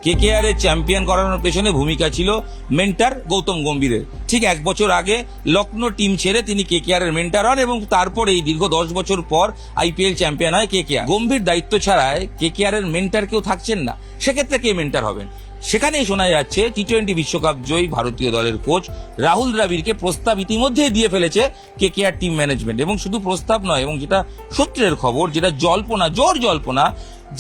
KKR এর champion করানোর পেছনে ভূমিকা ছিল মেন্টার গৌতম গম্ভীরের। ঠিক 1 বছর আগে লখনৌ টিম ছেড়ে তিনি কেকেআর এর মেন্টার হন এবং তারপর এই দীর্ঘ 10 বছর পর আইপিএল চ্যাম্পিয়ন হয় কেকেআর। গম্ভীর দায়িত্ব ছাড়ায় কেকেআর এর মেন্টার কেউ থাকছেন না, সেক্ষেত্রে কে মেন্টার হবেন? সেখানেই শোনা যাচ্ছে টি-20 বিশ্বকাপ জয়ী ভারতীয় দলের কোচ রাহুল দ্রাবিড়কে প্রস্তাব ইতিমধ্যে দিয়ে ফেলেছে কেকেআর টিম ম্যানেজমেন্ট। এবং শুধু প্রস্তাব নয়, এবং যেটা সূত্রের খবর, যেটা জোর জল্পনা,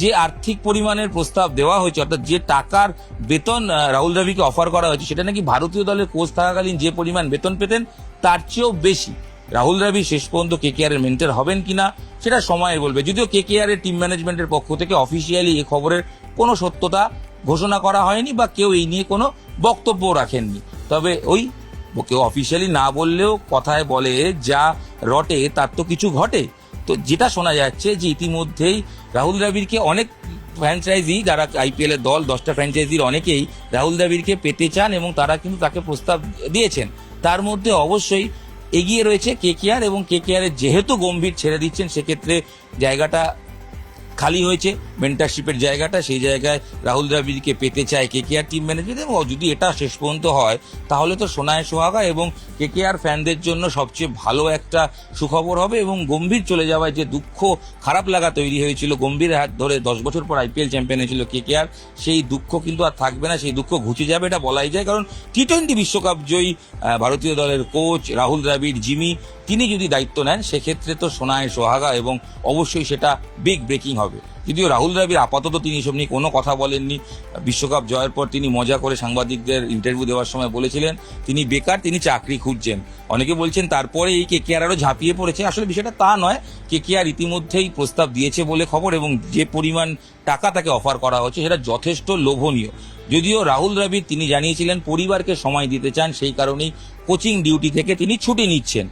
যে আর্থিক পরিমাণের প্রস্তাব দেওয়া হয়েছে, অর্থাৎ যে টাকার বেতন রাহুল দ্রাবিড়কে অফার করা হয়েছে, সেটা নাকি ভারতীয় দলের কোচ থাকাকালীন যে পরিমাণ বেতন পেতেন তার চেয়েও বেশি। রাহুল দ্রাবিড় শেষ পর্যন্ত কেকেআর এর মেন্টর হবেন কিনা সেটা সময় বলবে। যদিও কেকেআর এর টিম ম্যানেজমেন্টের পক্ষ থেকে অফিসিয়ালি এই খবরের কোনো সত্যতা ঘোষণা করা হয়নি বা কেউ এই নিয়ে কোনো বক্তব্য রাখেননি। তবে কেউ অফিসিয়ালি না বললেও কথায় বলে যা রটে তার তো কিছু ঘটে। তো যেটা শোনা যাচ্ছে যে ইতিমধ্যেই রাহুল দ্রাবিড়কে অনেক ফ্র্যাঞ্চাইজি, যারা আইপিএল এর দল 10টা ফ্র্যাঞ্চাইজির অনেকেই রাহুল দ্রাবিড়কে পেতে চান এবং তারা কিন্তু তাকে প্রস্তাব দিয়েছেন। তার মধ্যে অবশ্যই এগিয়ে রয়েছে কেকেআর, এবং কেকেআর এর যেহেতু গম্ভীর ছেড়ে দিচ্ছেন, সেক্ষেত্রে জায়গাটা খালি হয়েছে, মেন্টারশিপের জায়গাটা, সেই জায়গায় রাহুল দ্রাবিড়কে পেতে চায় কেকেআর টিম ম্যানেজমেন্ট। এবং যদি এটা শেষ পর্যন্ত হয় তাহলে তো সোনায় সোহাগা, এবং কেকেআর ফ্যানদের জন্য সবচেয়ে ভালো একটা সুখবর হবে। এবং গম্ভীর চলে যাওয়ায় যে দুঃখ, খারাপ লাগা তৈরি হয়েছিল, গম্ভীর হাত ধরে 10 বছর পর আইপিএল চ্যাম্পিয়ন হয়েছিল কেকেআর, সেই দুঃখ কিন্তু আর থাকবে না, সেই দুঃখ ঘুচে যাবে, এটা বলাই যায়। কারণ টি-20 বিশ্বকাপ জয়ী ভারতীয় দলের কোচ রাহুল দ্রাবিড়, জিমি, তিনি যদি দায়িত্ব নেন, সেক্ষেত্রে তো সোনায় সোহাগা, এবং অবশ্যই সেটা বিগ ব্রেকিং হবে। যদিও রাহুল দ্রাবিড় আপাতত তিনি এসব নিয়ে কোনো কথা বলেননি। বিশ্বকাপ জয়ের পর তিনি মজা করে সাংবাদিকদের ইন্টারভিউ দেওয়ার সময় বলেছিলেন তিনি বেকার, তিনি চাকরি খুঁজছেন। অনেকে বলছেন তারপরে এই কেকেআর আরও ঝাঁপিয়ে পড়েছে। আসলে বিষয়টা তা নয়, কেকেআর ইতিমধ্যেই প্রস্তাব দিয়েছে বলে খবর, এবং যে পরিমাণ টাকা তাকে অফার করা হচ্ছে সেটা যথেষ্ট লোভনীয়। যদিও রাহুল দ্রাবিড় তিনি জানিয়েছিলেন পরিবারকে সময় দিতে চান, সেই কারণেই কোচিং ডিউটি থেকে তিনি ছুটি নিচ্ছেন।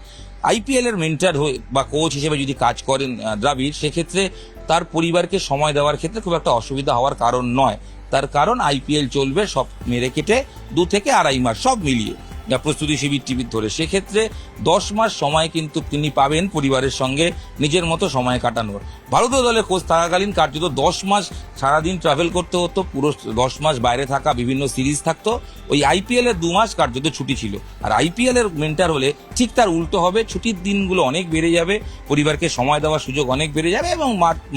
আইপিএল এর মেন্টর হয়ে বা কোচ হিসেবে যদি কাজ করেন দ্রাবিড়, সেক্ষেত্রে তার পরিবারকে সময় দেওয়ার ক্ষেত্রে খুব একটা অসুবিধা হওয়ার কারণ নয়। তার কারণ আইপিএল চলবে সব মেরে কেটে 2 থেকে 2.5 মাস সব মিলিয়ে প্রস্তুতি শিবির টিবির ধরে। সেক্ষেত্রে 10 মাস সময় কিন্তু তিনি পাবেন পরিবারের সঙ্গে নিজের মতো সময় কাটানোর। ভারতীয় দলের কোচ থাকাকালীন কার্যত 10 মাস সারাদিন ট্রাভেল করতে হতো, পুরো 10 মাস বাইরে থাকা, বিভিন্ন সিরিজ থাকতো। ওই আইপিএল এর 2 মাস কার্যত ছুটি ছিল। আর আইপিএল এর মেন্টার হলে ঠিক তার উল্টো হবে, ছুটির দিনগুলো অনেক বেড়ে যাবে, পরিবারকে সময় দেওয়ার সুযোগ অনেক বেড়ে যাবে, এবং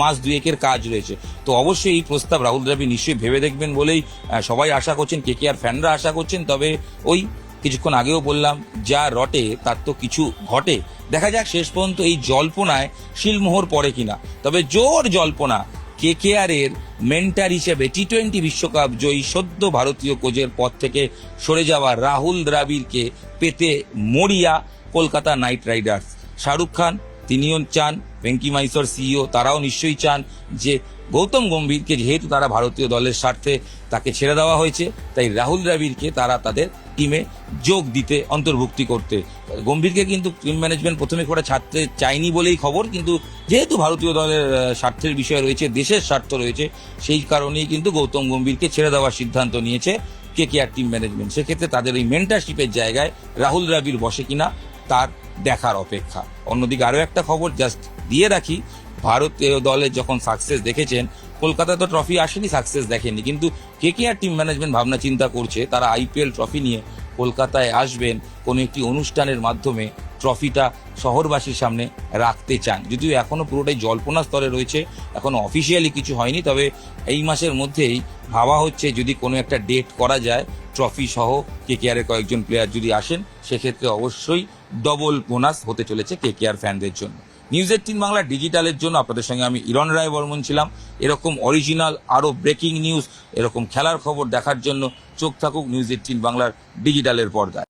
মাস 2-1 কাজ রয়েছে। তো অবশ্যই এই প্রস্তাব রাহুল দ্রাবিড় নিশ্চয়ই ভেবে দেখবেন বলেই সবাই আশা করছেন, কেকেআর ফ্যানরা আশা করছেন। তবে কিছুক্ষণ আগেও বললাম, যা রটে তার তো কিছু ঘটে। দেখা যাক শেষ পর্যন্ত এই জল্পনায় শিলমোহর পড়ে কিনা। তবে জোর জল্পনা, কেকেআর এর মেন্টার হিসেবে টি-20 বিশ্বকাপ জয়ী সদ্য ভারতীয় কোচের পদ থেকে সরে যাওয়া রাহুল দ্রাবিড়কে পেতে মরিয়া কলকাতা নাইট রাইডার্স। শাহরুখ খান তিনিও চান, ভেঙ্কি মাইসর সিইও তারাও নিশ্চয়ই চান যে গৌতম গম্ভীরকে, যেহেতু তারা ভারতীয় দলের স্বার্থে তাকে ছেড়ে দেওয়া হয়েছে, তাই রাহুল দ্রাবিড়কে তারা তাদের টিমে যোগ দিতে, অন্তর্ভুক্তি করতে। গম্ভীরকে কিন্তু টিম ম্যানেজমেন্ট প্রথমে করে ছাড়তে চায়নি বলেই খবর, কিন্তু যেহেতু ভারতীয় দলের স্বার্থের বিষয় রয়েছে, দেশের স্বার্থ রয়েছে, সেই কারণেই কিন্তু গৌতম গম্ভীরকে ছেড়ে দেওয়ার সিদ্ধান্ত নিয়েছে কেকেআর টিম ম্যানেজমেন্ট। সেক্ষেত্রে তাদের এই মেন্টারশিপের জায়গায় রাহুল দ্রাবিড় বসে কিনা তার দেখার অপেক্ষা। অন্যদিকে আরও একটা খবর জাস্ট দিয়ে রাখি, ভারতীয় দলের যখন সাকসেস দেখেছেন, কলকাতা তো ট্রফি আসেনি, সাকসেস দেখেনি, কিন্তু কেকেআর টিম ম্যানেজমেন্ট ভাবনা চিন্তা করছে তারা আইপিএল ট্রফি নিয়ে কলকাতায় আসবেন, কোনো একটি অনুষ্ঠানের মাধ্যমে ট্রফিটা শহরবাসীর সামনে রাখতে চান। যদিও এখনো পুরোটাই জল্পনা স্তরে রয়েছে, এখনো অফিসিয়ালি কিছু হয়নি। তবে এই মাসের মধ্যেই ভাবা হচ্ছে যদি কোনো একটা ডেট করা যায়, ট্রফি সহ কেকেআর এর কয়েকজন প্লেয়ার যদি আসেন, সেক্ষেত্রে অবশ্যই ডবল বোনাস হতে চলেছে কেকেআর ফ্যানদের জন্য। নিউজ 18 বাংলা ডিজিটালের জন্য আপনাদের সঙ্গে আমি ইরণ রায় বর্মন ছিলাম। এরকম অরিজিনাল আরও ব্রেকিং নিউজ, এরকম খেলার খবর দেখার জন্য চোখ থাকুক নিউজ 18 বাংলার ডিজিটালের পর্দায়।